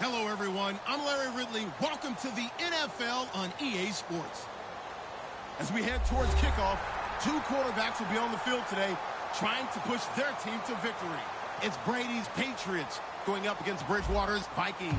Hello, everyone. I'm Larry Ridley. Welcome to the NFL on EA Sports. As we head towards kickoff, two quarterbacks will be on the field today trying to push their team to victory. It's Brady's Patriots going up against Bridgewater's Vikings.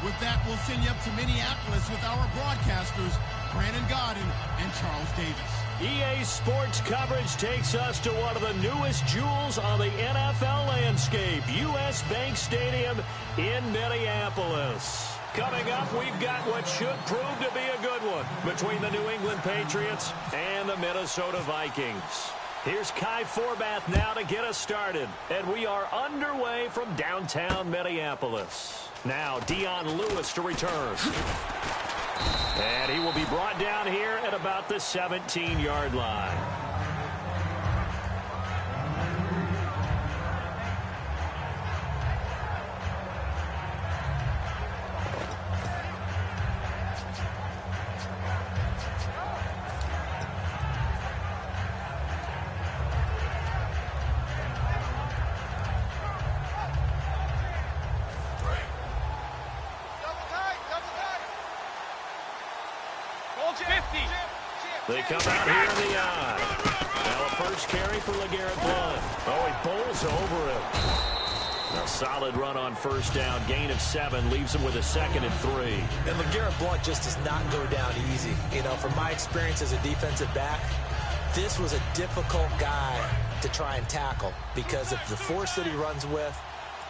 With that, we'll send you up to Minneapolis with our broadcasters, Brandon Godden and Charles Davis. EA Sports coverage takes us to one of the newest jewels on the NFL landscape, U.S. Bank Stadium in Minneapolis. Coming up, we've got what should prove to be a good one between the New England Patriots and the Minnesota Vikings. Here's Kai Forbath now to get us started, and we are underway from downtown Minneapolis. Now, Dion Lewis to return. And he will be brought down here at about the 17-yard line. They come out here in the eye. Now a first carry for LeGarrette Blount. Oh, he bowls over him. A solid run on first down. Gain of 7 leaves him with a 2nd and 3. And LeGarrette Blount just does not go down easy. You know, from my experience as a defensive back, this was a difficult guy to try and tackle because of the force that he runs with,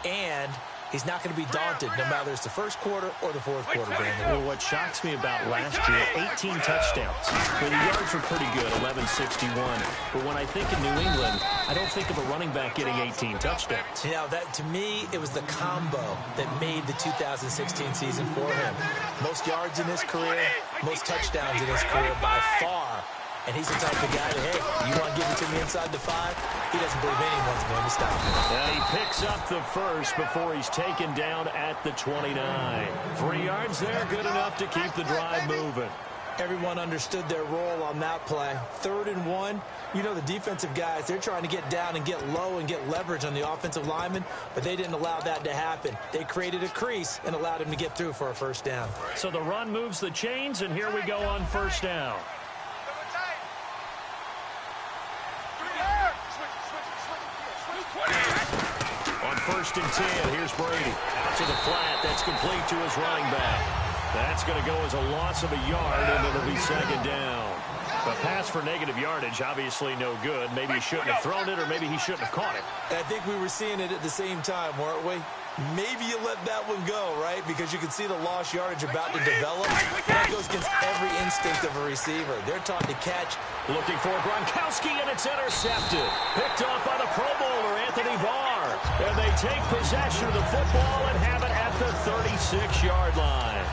and he's not going to be daunted no matter it's the first quarter or the fourth quarter, Brandon. Well, what shocks me about last year, 18 touchdowns. Well, the yards were pretty good, 1161. But when I think of New England, I don't think of a running back getting 18 touchdowns. You know, that to me, it was the combo that made the 2016 season for him. Most yards in his career, most touchdowns in his career by far. And he's the type of guy that, hey, you want to give it to me inside the 5? He doesn't believe anyone's going to stop him. And he picks up the first before he's taken down at the 29. 3 yards there, good enough to keep the drive moving. Everyone understood their role on that play. 3rd and 1. You know, the defensive guys, they're trying to get down and get low and get leverage on the offensive lineman, but they didn't allow that to happen. They created a crease and allowed him to get through for a first down. So the run moves the chains, and here we go on first down. On 1st and 10, here's Brady. To the flat, that's complete to his running back. That's going to go as a loss of a yard, and it'll be 2nd down. A pass for negative yardage, obviously no good. Maybe he shouldn't have thrown it, or maybe he shouldn't have caught it. I think we were seeing it at the same time, weren't we? Maybe you let that one go, right? Because you can see the lost yardage about to develop. That goes against every instinct of a receiver. They're taught to catch. Looking for Gronkowski, and it's intercepted. Picked off by the Pro Bowler, Anthony Barr. And they take possession of the football and have it at the 36-yard line.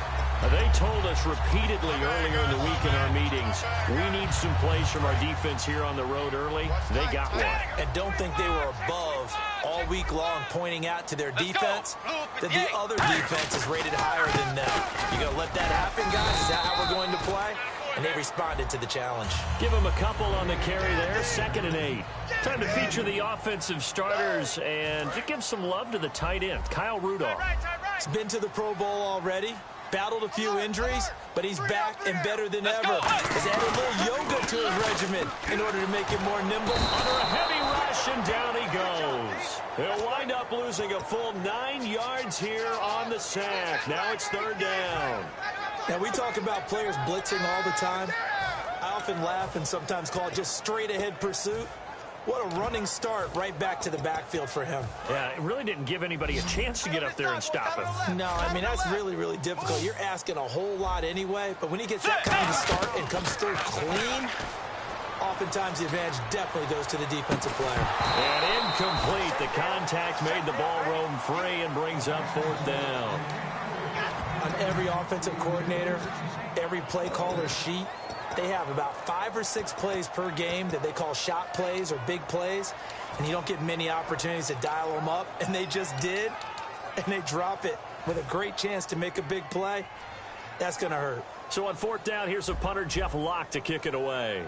They told us repeatedly earlier in the week in our meetings, we need some plays from our defense here on the road early. They got one. And don't think they were above all week long pointing out to their defense that the other defense is rated higher than them. You going to let that happen, guys? Is that how we're going to play? And they responded to the challenge. Give them a couple on the carry there, 2nd and 8. Time to feature the offensive starters and to give some love to the tight end, Kyle Rudolph. He's been to the Pro Bowl already. Battled a few injuries, but he's back and better than ever. Has added a little yoga to his regimen in order to make him more nimble. Under a heavy rush, and down he goes. He'll wind up losing a full 9 yards here on the sack. Now it's 3rd down. Now, we talk about players blitzing all the time. I often laugh and sometimes call it just straight-ahead pursuit. What a running start right back to the backfield for him. Yeah, it really didn't give anybody a chance to get up there and stop him. No, I mean, that's really, really difficult. You're asking a whole lot anyway, but when he gets that kind of start and comes through clean, oftentimes the advantage definitely goes to the defensive player. And incomplete. The contact made the ball roam free and brings up 4th down. On every offensive coordinator, every play caller sheet, they have about 5 or 6 plays per game that they call shot plays or big plays, and you don't get many opportunities to dial them up, and they just did, and they drop it with a great chance to make a big play. That's going to hurt. So on 4th down, here's a punter, Jeff Locke, to kick it away.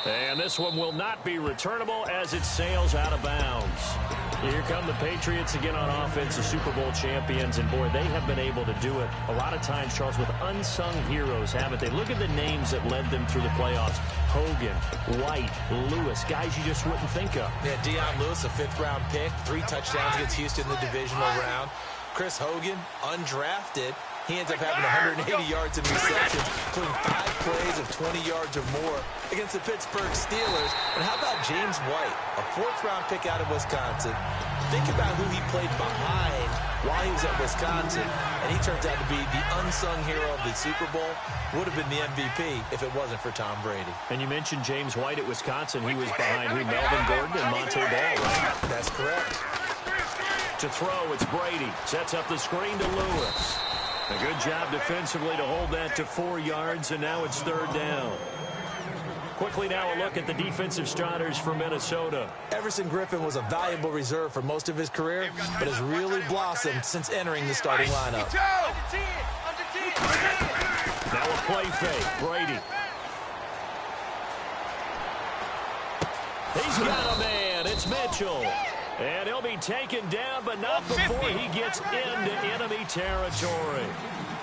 And this one will not be returnable as it sails out of bounds. Here come the Patriots again on offense, the Super Bowl champions. And, boy, they have been able to do it a lot of times, Charles, with unsung heroes, haven't they? Look at the names that led them through the playoffs. Hogan, White, Lewis, guys you just wouldn't think of. Yeah, Deion Lewis, a 5th-round pick, 3 touchdowns against Houston in the divisional round. Chris Hogan, undrafted. He ends up having 180 yards in receptions, including 5 plays of 20 yards or more against the Pittsburgh Steelers. And how about James White, a 4th-round pick out of Wisconsin? Think about who he played behind while he was at Wisconsin, and he turns out to be the unsung hero of the Super Bowl. Would have been the MVP if it wasn't for Tom Brady. And you mentioned James White at Wisconsin. He was behind who? Melvin Gordon and Monte Ball, right? That's correct. To throw, it's Brady. Sets up the screen to Lewis. A good job defensively to hold that to 4 yards, and now it's 3rd down. Quickly now a look at the defensive starters for Minnesota. Everson Griffin was a valuable reserve for most of his career, but has really blossomed since entering the starting lineup. Now a play fake. Brady. He's got a man. It's Mitchell. And he'll be taken down, but not before he gets into enemy territory.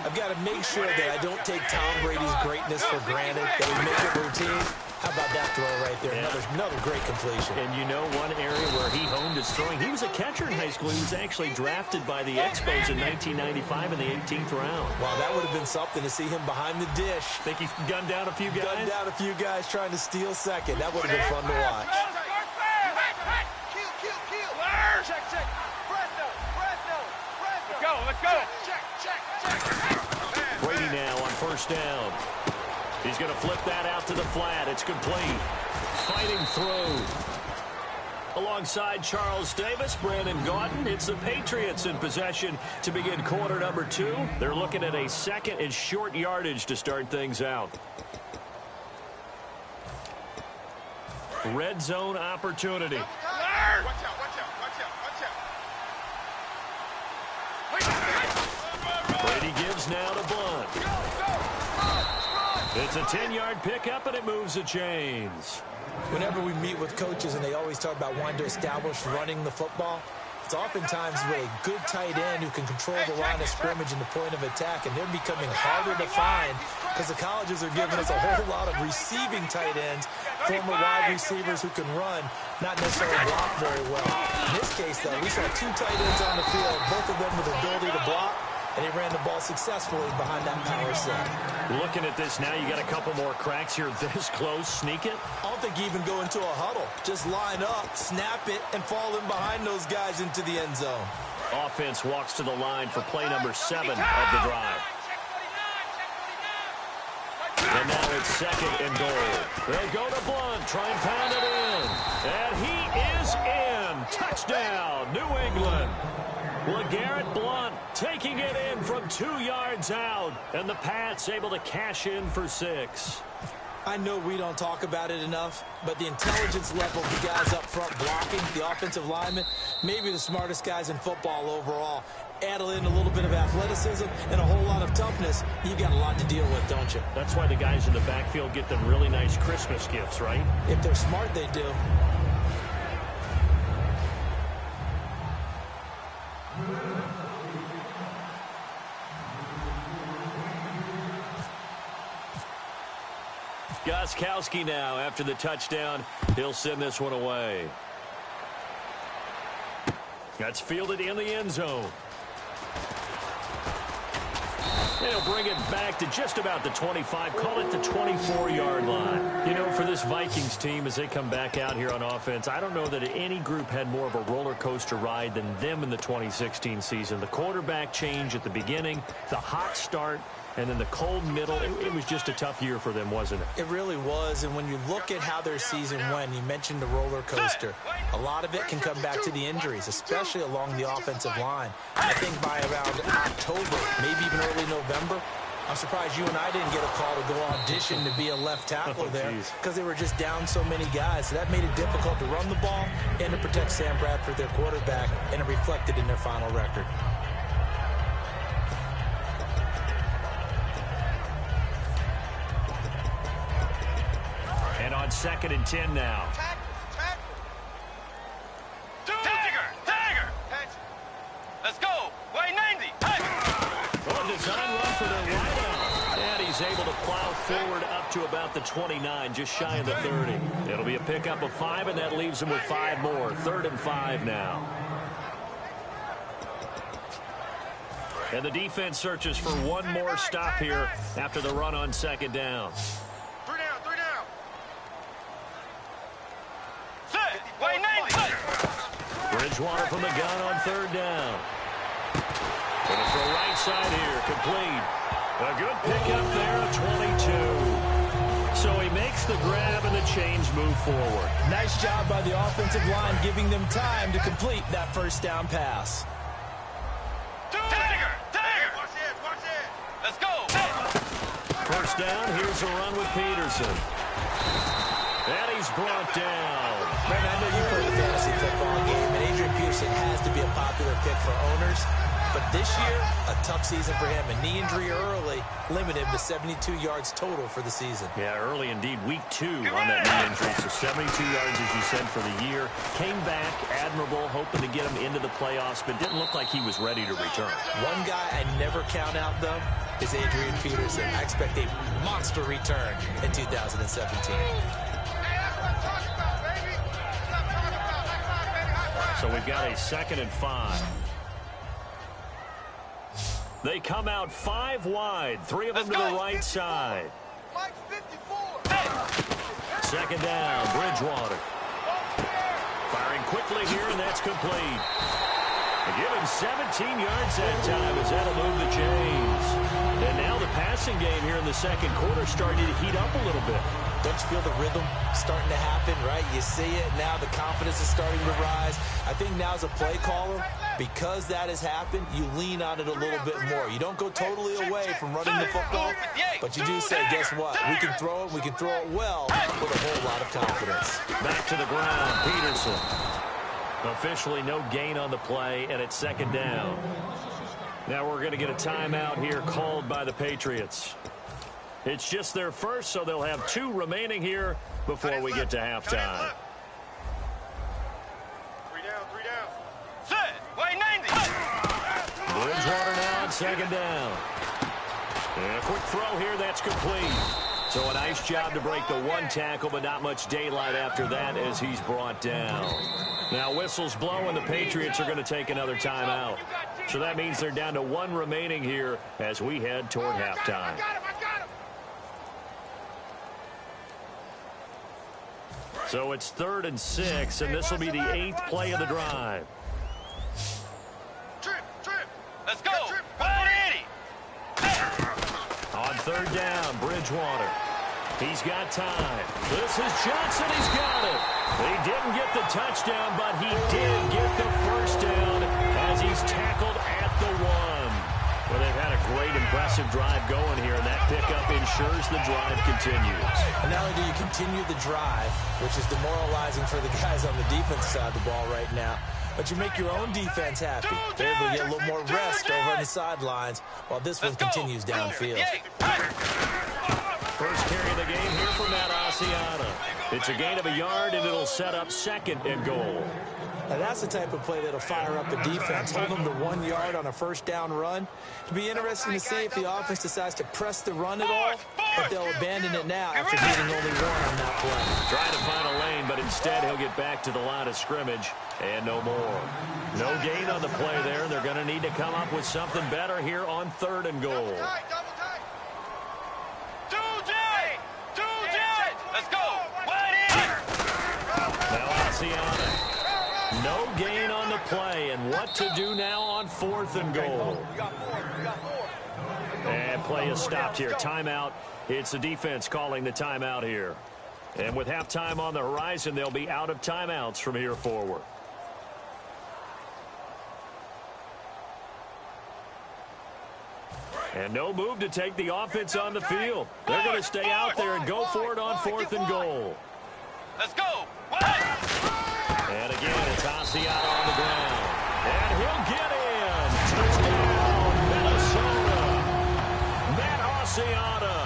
I've got to make sure that I don't take Tom Brady's greatness for granted, that we make it routine. How about that throw right there? Yeah. Another great completion. And you know one area where he honed his throwing? He was a catcher in high school. He was actually drafted by the Expos in 1995 in the 18th round. Wow, that would have been something to see him behind the dish. Think he gunned down a few guys? Gunned down a few guys trying to steal second. That would have been fun to watch. Let's go. Brady now on 1st down. He's going to flip that out to the flat. It's complete. Fighting through. Alongside Charles Davis, Brandon Gaudin. It's the Patriots in possession to begin quarter number 2. They're looking at a 2nd and short yardage to start things out. Red zone opportunity. Watch out, watch out, watch out, watch out. Brady gives now to Blunt. It's a 10-yard pickup, and it moves the chains. Whenever we meet with coaches and they always talk about wanting to establish running the football, it's oftentimes with a good tight end who can control the line of scrimmage and the point of attack, and they're becoming harder to find because the colleges are giving us a whole lot of receiving tight ends, former wide receivers who can run, not necessarily block very well. In this case, though, we saw 2 tight ends on the field, both of them with the ability to block, and he ran the ball successfully behind that power set. Looking at this now, you got a couple more cracks here this close. Sneak it. I don't think you even go into a huddle. Just line up, snap it, and fall in behind those guys into the end zone. Offense walks to the line for play number 7 of the drive. And now it's 2nd and goal. They go to Blunt, try and pound it in. And he is in. Touchdown, New England. LeGarrette Blunt taking it in from 2 yards out. And the Pats able to cash in for 6. I know we don't talk about it enough, but the intelligence level of the guys up front blocking, the offensive linemen, maybe the smartest guys in football overall. Add in a little bit of athleticism and a whole lot of toughness, you've got a lot to deal with, don't you? That's why the guys in the backfield get them really nice Christmas gifts, right? If they're smart, they do. Gostkowski now after the touchdown. He'll send this one away. That's fielded in the end zone. And he'll bring it back to just about the 25, call it the 24-yard line. You know, for this Vikings team, as they come back out here on offense, I don't know that any group had more of a roller coaster ride than them in the 2016 season. The quarterback change at the beginning, the hot start, and then the cold middle. It was just a tough year for them, wasn't it? It really was, and when you look at how their season went, you mentioned the roller coaster. A lot of it can come back to the injuries, especially along the offensive line. I think by around October, maybe even early November, I'm surprised you and I didn't get a call to go audition to be a left tackle there because they were just down so many guys. So that made it difficult to run the ball and to protect Sam Bradford, their quarterback, and it reflected in their final record. on 2nd and 10 now. Tiger. Let's go. Way 90. Well, design run for their wideout. And he's able to plow forward up to about the 29, just shy of the 30. It'll be a pickup of 5, and that leaves him with 5 more. 3rd and 5 now. And the defense searches for one more stop here after the run on 2nd down. 3 down. Set. Way 90. Bridgewater from the gun on 3rd down. Going to throw right side here. Complete. A good pickup there, a 22. So he makes the grab and the chains move forward. Nice job by the offensive line, giving them time to complete that first down pass. Tiger. Watch it. Let's go. First down, here's a run with Peterson. And he's brought down. Brandon, I know you play the fantasy football game, and Adrian Peterson has to be a popular pick for owners. But this year, a tough season for him. A knee injury early limited him to 72 yards total for the season. Yeah, early indeed. Week 2 on that knee injury. So 72 yards, as you said, for the year. Came back, admirable, hoping to get him into the playoffs, but didn't look like he was ready to return. One guy I never count out, though, is Adrian Peterson. I expect a monster return in 2017. So we've got a 2nd and 5. They come out 5 wide, 3 of them to the right side. 2nd down, Bridgewater. Firing quickly here, and that's complete. They give him 17 yards that time as that'll move the chains. And now the passing game here in the 2nd quarter starting to heat up a little bit. Don't you feel the rhythm starting to happen, right? You see it now. The confidence is starting to rise. I think now as a play caller, because that has happened, you lean on it a little bit more. You don't go totally away from running the football, but you do say, guess what? We can throw it. We can throw it well with a whole lot of confidence. Back to the ground, Peterson. Officially no gain on the play, and it's 2nd down. Now we're going to get a timeout here called by the Patriots. It's just their first, so they'll have 2 remaining here before we get to halftime. 3 down. Set. Way 90. Bridgewater now on 2nd down. And a quick throw here, that's complete. So a nice job to break the 1 tackle, but not much daylight after that as he's brought down. Now whistles blow, and the Patriots are going to take another timeout. So that means they're down to 1 remaining here as we head toward halftime. So it's 3rd and 6, and this will be the 8th play of the drive. Trip. Let's go. 180. On 3rd down, Bridgewater. He's got time. This is Johnson. He's got it. He didn't get the touchdown, but he did get the first down as he's tackled at the 1. Well, they've had a great, impressive drive going here, and that pickup ensures the drive continues. And not only do you continue the drive, which is demoralizing for the guys on the defense side of the ball right now, but you make your own defense happy. They're able to get a little more rest over on the sidelines while this one continues downfield. First carry of the game here for Matt Asiata. It's a gain of a yard, and it'll set up 2nd and goal. Now that's the type of play that'll fire up the defense, hold them to 1 yard on a first down run. It'll be interesting to see if the offense decides to press the run at all, but they'll abandon it now after beating only 1 on that play. Trying to find a lane, but instead he'll get back to the line of scrimmage and no more. No gain on the play there, and they're going to need to come up with something better here on 3rd and goal. Double tight. 2J. Let's go. 180. Now Asiata. No gain on the play, and what to do now on 4th and goal. And play is stopped here. Timeout. It's the defense calling the timeout here. And with halftime on the horizon, they'll be out of timeouts from here forward. And no move to take the offense on the field. They're going to stay out there and go for it on 4th and goal. Let's go. And again, it's Asiata on the ground. And he'll get in. Touchdown, Minnesota. Matt Asiata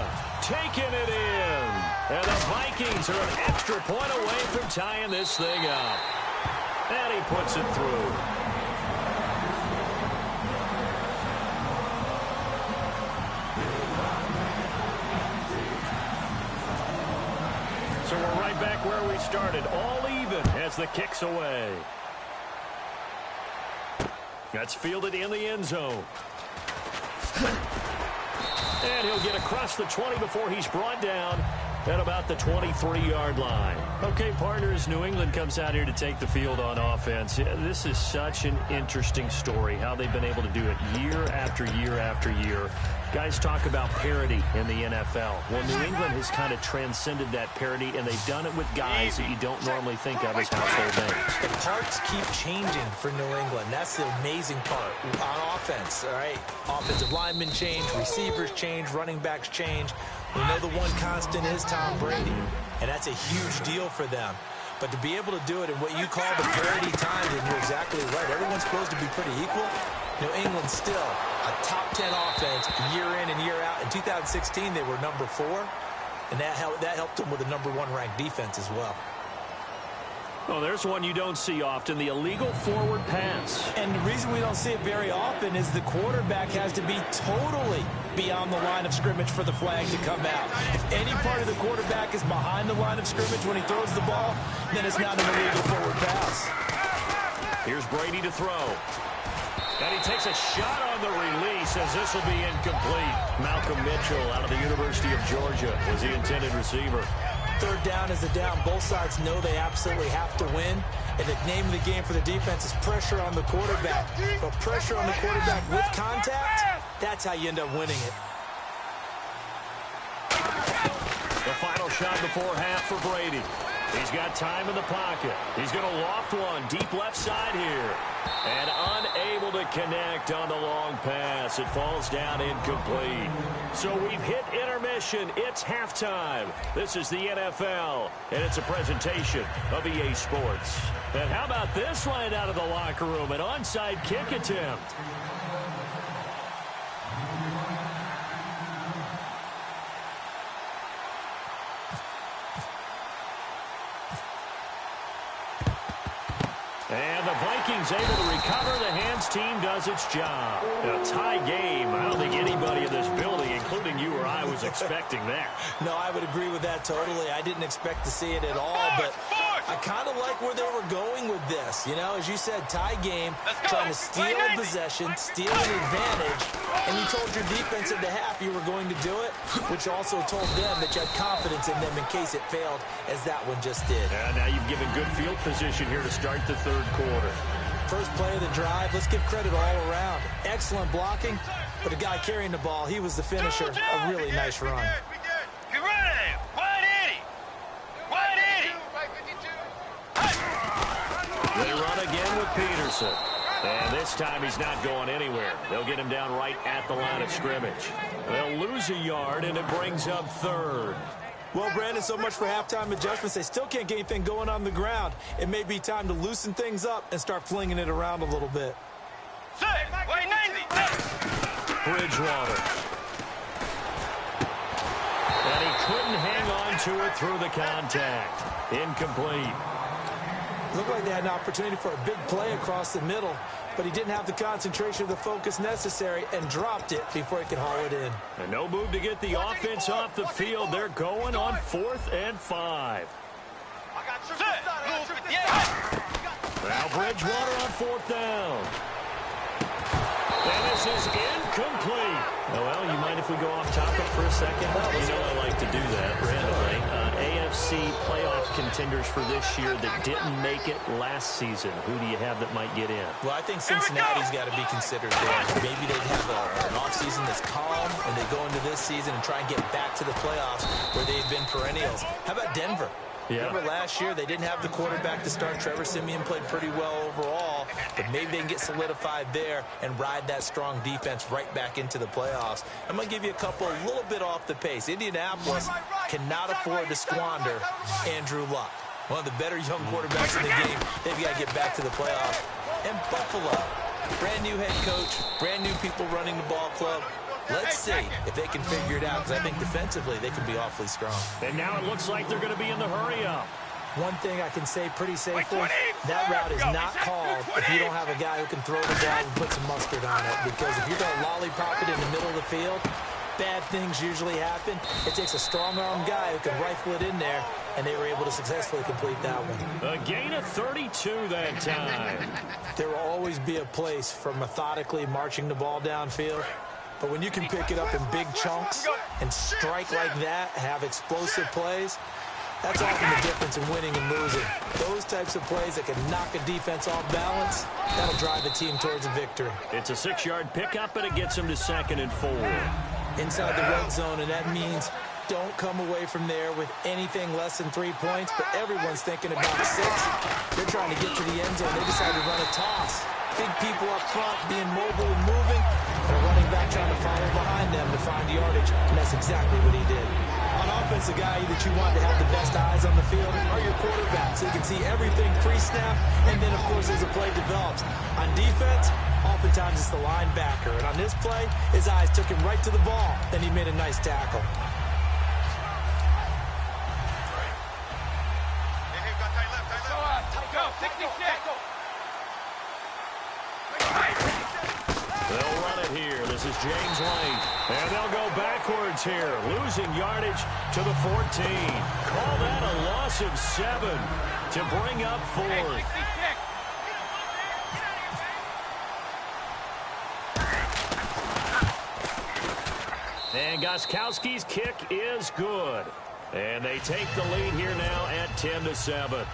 taking it in. And the Vikings are an extra point away from tying this thing up. And he puts it through. So we're right back where we started, all even as the kick's away. That's fielded in the end zone. And he'll get across the 20 before he's brought down at about the 23-yard line. Okay, partners, New England comes out here to take the field on offense. This is such an interesting story, how they've been able to do it year after year after year. Guys talk about parity in the NFL. Well, New England has kind of transcended that parity, and they've done it with guys that you don't normally think of as household names. The parts keep changing for New England. That's the amazing part on offense, all right? Offensive linemen change, receivers change, running backs change. We know the one constant is Tom Brady, and that's a huge deal for them. But to be able to do it in what you call the parity times, and you're exactly right, everyone's supposed to be pretty equal. New England still a top 10 offense year in and year out. In 2016, they were number 4, and that helped them with a number 1 ranked defense as well. Oh, there's one you don't see often, the illegal forward pass. And the reason we don't see it very often is the quarterback has to be totally beyond the line of scrimmage for the flag to come out. If any part of the quarterback is behind the line of scrimmage when he throws the ball, then it's not an illegal forward pass. Here's Brady to throw. And he takes a shot on the release as this will be incomplete. Malcolm Mitchell out of the University of Georgia was the intended receiver. Third down is a down. Both sides know they absolutely have to win. And the name of the game for the defense is pressure on the quarterback. But pressure on the quarterback with contact, that's how you end up winning it. The final shot before half for Brady. He's got time in the pocket. He's going to loft one deep left side here. And unable to connect on the long pass. It falls down incomplete. So we've hit intermission. It's halftime. This is the NFL, and it's a presentation of EA Sports. And how about this line out of the locker room? An onside kick attempt. And the Vikings able to recover. The hands team does its job. A tie game. I don't think anybody in this building, including you or I, was expecting that. No, I would agree with that totally. I didn't expect to see it at all, but I kind of like where they were going with this. You know, as you said, tie game, trying to steal a possession, steal an advantage, and you told your defense at the half you were going to do it, which also told them that you had confidence in them in case it failed, as that one just did. And now you've given good field position here to start the third quarter. First play of the drive, let's give credit all around. Excellent blocking, but the guy carrying the ball, he was the finisher. A really nice run. Get ready! 180! 180! They run again with Peterson. And this time he's not going anywhere. They'll get him down right at the line of scrimmage. They'll lose a yard, and it brings up third. Well, Brandon, so much for halftime adjustments. They still can't get anything going on the ground. It may be time to loosen things up and start flinging it around a little bit. Wait, 90! Bridgewater. And he couldn't hang on to it through the contact. Incomplete. Looked like they had an opportunity for a big play across the middle, but he didn't have the concentration or the focus necessary and dropped it before he could haul it in. And no move to get the offense off the field. They're going on 4th and 5. Now Bridgewater on 4th down. And this is incomplete. Oh, well, you mind if we go off topic for a second? You know I like to do that randomly. AFC playoff contenders for this year that didn't make it last season. Who do you have that might get in? Well, I think Cincinnati's got to be considered there. Maybe they have an offseason that's calm, and they go into this season and try and get back to the playoffs where they've been perennials. How about Denver? Yeah. Remember last year, they didn't have the quarterback to start. Trevor Siemian played pretty well overall, but maybe they can get solidified there and ride that strong defense right back into the playoffs. I'm going to give you a couple a little bit off the pace. Indianapolis cannot afford to squander Andrew Luck, one of the better young quarterbacks in the game. They've got to get back to the playoffs. And Buffalo, brand new head coach, brand new people running the ball club. Let's see if they can figure it out, because I think defensively they can be awfully strong. And now it looks like they're going to be in the hurry-up. One thing I can say pretty safely, that route is not called if you don't have a guy who can throw the ball and put some mustard on it. Because if you're going to lollipop it in the middle of the field, bad things usually happen. It takes a strong-arm guy who can rifle it in there, and they were able to successfully complete that one. A gain of 32 that time. There will always be a place for methodically marching the ball downfield. But when you can pick it up in big chunks and strike like that, have explosive plays, that's often the difference in winning and losing. Those types of plays that can knock a defense off balance, that'll drive a team towards a victory. It's a 6-yard pickup, and it gets them to 2nd and 4. Inside the red zone, and that means don't come away from there with anything less than 3 points, but everyone's thinking about 6. They're trying to get to the end zone. They decide to run a toss. Big people up front being mobile and moving, and a running back trying to follow behind them to find yardage, and that's exactly what he did. On offense, the guy that you want to have the best eyes on the field are your quarterbacks, so you can see everything pre-snap, and then, of course, as the play develops. On defense, oftentimes it's the linebacker, and on this play, his eyes took him right to the ball, then he made a nice tackle. They'll run it here. This is James White. And they'll go backwards here, losing yardage to the 14. Call that a loss of 7 to bring up 4th. And Gostkowski's kick is good. And they take the lead here now at 10-7.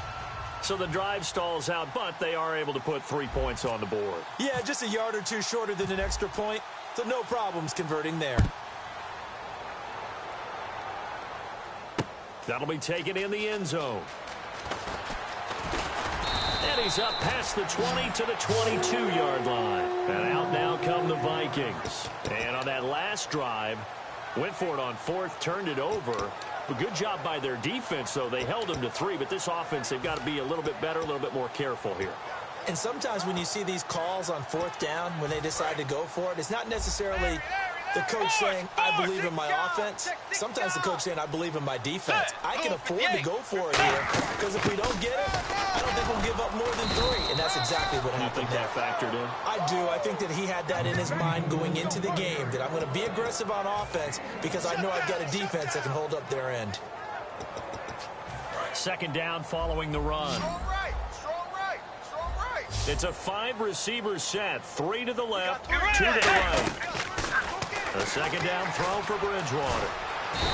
So the drive stalls out, but they are able to put 3 points on the board. Yeah, just a yard or two shorter than an extra point, so no problems converting there. That'll be taken in the end zone. And he's up past the 20 to the 22-yard line. And out now come the Vikings. And on that last drive, went for it on 4th, turned it over. A good job by their defense, though. They held them to 3, but this offense, they've got to be a little bit better, a little bit more careful here. And sometimes when you see these calls on 4th down, when they decide to go for it, it's not necessarily the coach saying, I believe in my offense. Sometimes the coach saying, I believe in my defense. I can afford to go for it here, because if we don't get it, I don't think we'll give up more than 3. And that's exactly what happened. You think that factored in? I do. I think that he had that in his mind going into the game, that I'm going to be aggressive on offense because I know I've got a defense that can hold up their end. 2nd down following the run. Strong right. It's a 5-receiver set. 3 to the left, 2 to the right. A 2nd down throw for Bridgewater.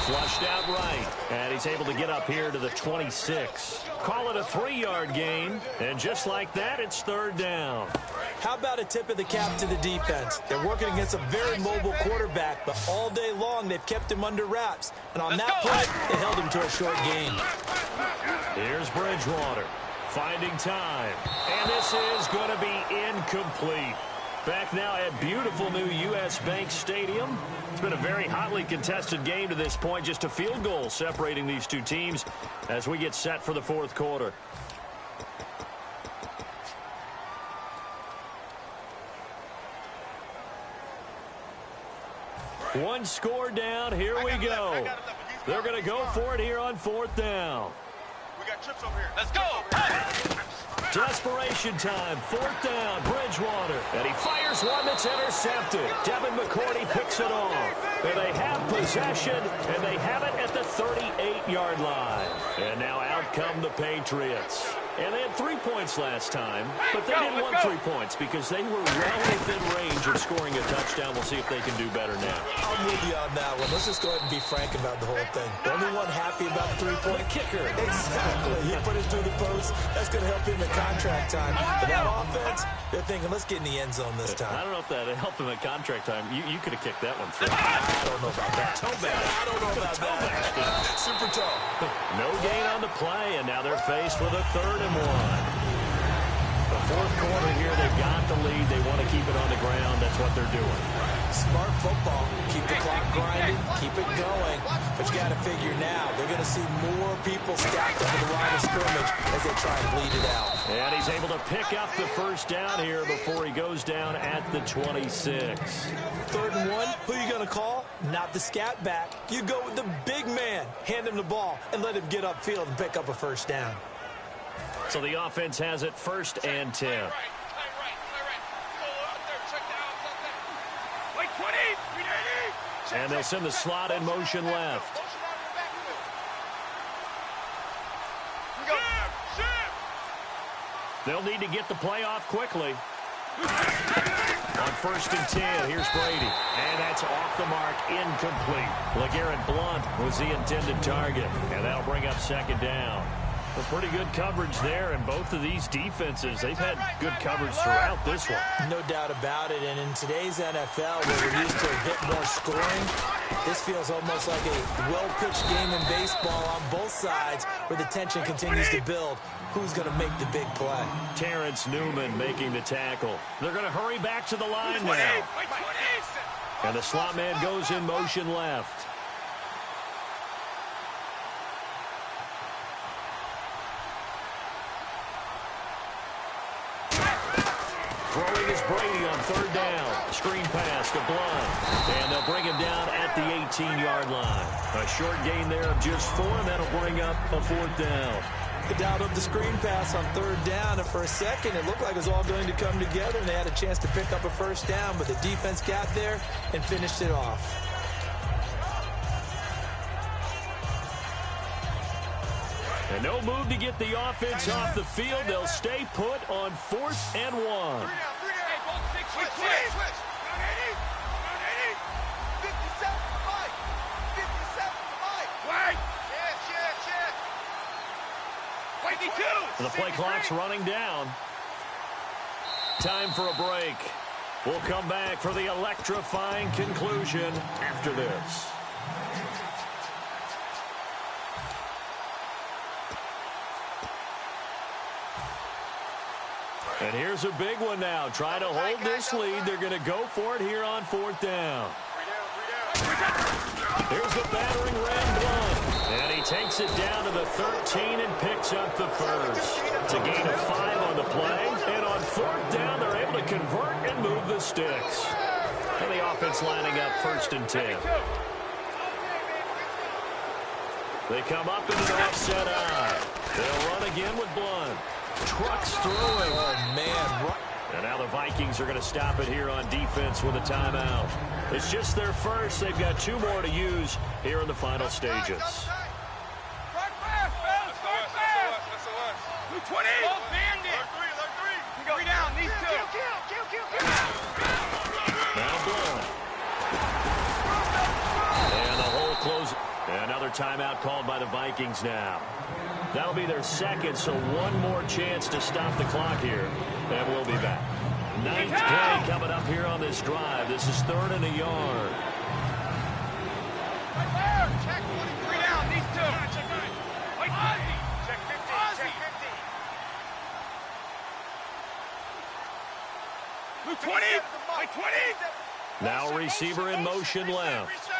Flushed out right, and he's able to get up here to the 26. Call it a 3-yard gain, and just like that, it's 3rd down. How about a tip of the cap to the defense? They're working against a very mobile quarterback, but all day long they've kept him under wraps. And on that play, they held him to a short gain. Here's Bridgewater, finding time. And this is going to be incomplete. Back now at beautiful new U.S. Bank Stadium. It's been a very hotly contested game to this point. Just a field goal separating these two teams as we get set for the 4th quarter. One score down. Here we go. They're going to go for it here on 4th down. We got trips over here. Let's go. Desperation time, 4th down, Bridgewater. And he fires one that's intercepted. Devin McCourty picks it off. And they have possession, and they have it at the 38-yard line. And now out come the Patriots. And they had 3 points last time, but they didn't want 3 points because they were well within range of scoring a touchdown. We'll see if they can do better now. I'm with you on that one. Let's just go ahead and be frank about the whole thing. The only one happy about the 3-point kicker. Exactly. He put it through the post. That's going to help him in contract time. But that offense, they're thinking, let's get in the end zone this time. I don't know if that helped him at contract time. You could have kicked that one through. I don't know about that. Toe back. I don't know about that. Super toe. No gain on the play, and now they're faced with a 3rd and 1. The fourth quarter here. They've got the lead. They want to keep it on the ground. That's what they're doing. Smart football. Keep the clock grinding. Keep it going. But you got to figure now, they're going to see more people stacked over the line of scrimmage as they try and bleed it out. And he's able to pick up the first down here before he goes down at the 26. 3rd and 1, who are you going to call? Not the scat back. You go with the big man. Hand him the ball and let him get upfield and pick up a first down. So the offense has it 1st and 10. And they'll send the slot in motion left. They'll need to get the play off quickly. On 1st and 10, here's Brady. And that's off the mark, incomplete. LeGarrette Blount was the intended target. And that'll bring up 2nd down. A pretty good coverage there, and both of these defenses, they've had good coverage throughout this one. No doubt about it, and in today's NFL, where we're used to a bit more scoring, this feels almost like a well-pitched game in baseball on both sides where the tension continues to build. Who's going to make the big play? Terrence Newman making the tackle. They're going to hurry back to the line now. And the slot man goes in motion left. Throwing is Brady on 3rd down. Screen pass to Blount. And they'll bring him down at the 18-yard line. A short gain there of just 4, and that'll bring up a 4th down. They dialed up the screen pass on 3rd down, and for a second, it looked like it was all going to come together, and they had a chance to pick up a first down, but the defense got there and finished it off. And no move to get the offense off the field. They'll stay put on 4th and 1. The play clock's running down. Time for a break. We'll come back for the electrifying conclusion after this. And here's a big one now. Try to hold this lead. They're going to go for it here on 4th down. Here's the battering ram Blount. And he takes it down to the 13 and picks up the first. It's a gain of 5 on the play. And on 4th down, they're able to convert and move the sticks. And the offense lining up 1st and 10. They come up in an offset eye. They'll run again with Blount. Trucks throwing. Oh, man. And now the Vikings are going to stop it here on defense with a timeout. It's just their first. They've got 2 more to use here in the final stages. Now Blount. And the hole closes. Another timeout called by the Vikings now. That'll be their 2nd, so 1 more chance to stop the clock here. And we'll be back. 9th play coming up here on this drive. This is 3rd and a yard. Check 3 down, these 2. Check 50, check 50. 20, 20. Now receiver in motion left.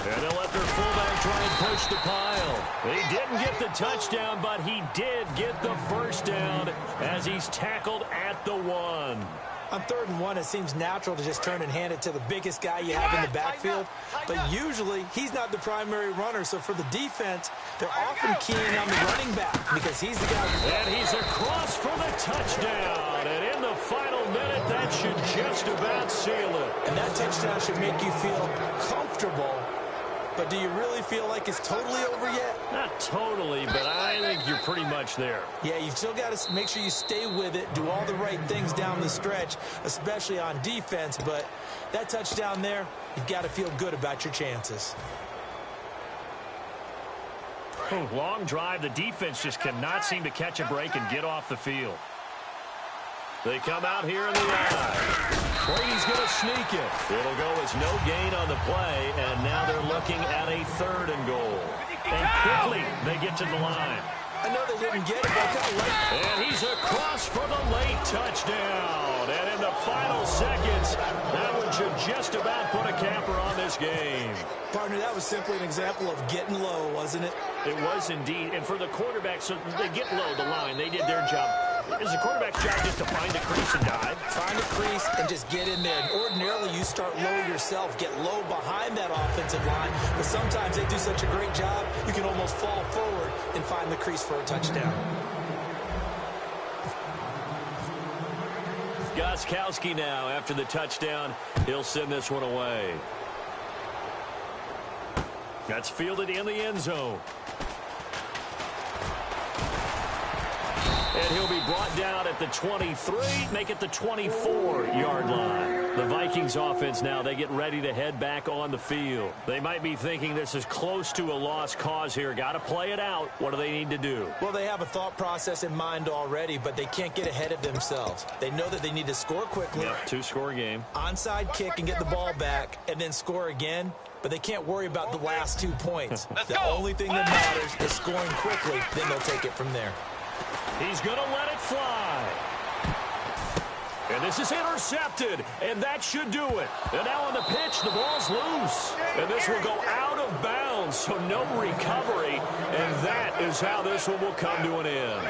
And they'll let their fullback try and push the pile. He didn't get the touchdown, but he did get the first down as he's tackled at the 1. On 3rd and 1, it seems natural to just turn and hand it to the biggest guy you have in the backfield. But usually, he's not the primary runner. So for the defense, they're often keying on the running back because he's the guy. And he's across for the touchdown. And in the final minute, that should just about seal it. And that touchdown should make you feel comfortable. But do you really feel like it's totally over yet? Not totally, but I think you're pretty much there. Yeah, you've still got to make sure you stay with it, do all the right things down the stretch, especially on defense. But that touchdown there, you've got to feel good about your chances. Long drive. The defense just cannot seem to catch a break and get off the field. They come out here in the eye. Brady's going to sneak it. It'll go as no gain on the play, and now they're looking at a 3rd and goal. And quickly, they get to the line. I know they didn't get it, but I kind of like it. And he's across for the late touchdown. And in the final seconds, that one should just about put a capper on this game. Partner, that was simply an example of getting low, wasn't it? It was indeed. And for the quarterback, so they get low the line. They did their job. It's the quarterback's job just to find the crease and dive. Find a crease and just get in there. And ordinarily, you start low yourself, get low behind that offensive line. But sometimes they do such a great job, you can almost fall forward and find the crease for a touchdown. Gostkowski now, after the touchdown, he'll send this one away. That's fielded in the end zone. And he'll be brought down at the 23, make it the 24-yard line. The Vikings offense now, they get ready to head back on the field. They might be thinking this is close to a lost cause here. Got to play it out. What do they need to do? Well, they have a thought process in mind already, but they can't get ahead of themselves. They know that they need to score quickly. Yep, two-score game. Onside kick and get the ball back and then score again. But they can't worry about the last 2 points. The only thing that matters is scoring quickly. Then they'll take it from there. He's going to let it fly. And this is intercepted, and that should do it. And now on the pitch, the ball's loose. And this will go out of bounds, so no recovery. And that is how this one will come to an end.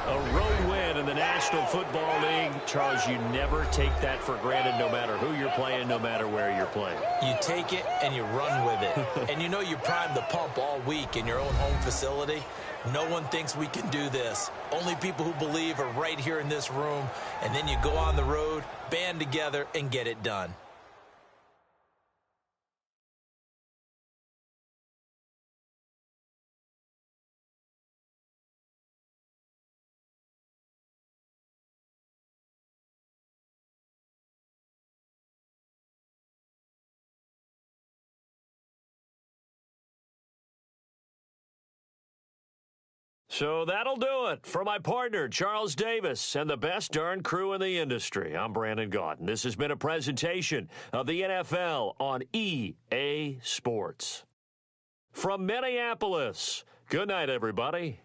A road win in the National Football League. Charles, you never take that for granted, no matter who you're playing, no matter where you're playing. You take it and you run with it. And you know you primed the pump all week in your own home facility. No one thinks we can do this. Only people who believe are right here in this room. And then you go on the road, band together, and get it done. So that'll do it for my partner, Charles Davis, and the best darn crew in the industry. I'm Brandon Gaudin. This has been a presentation of the NFL on EA Sports. From Minneapolis, good night, everybody.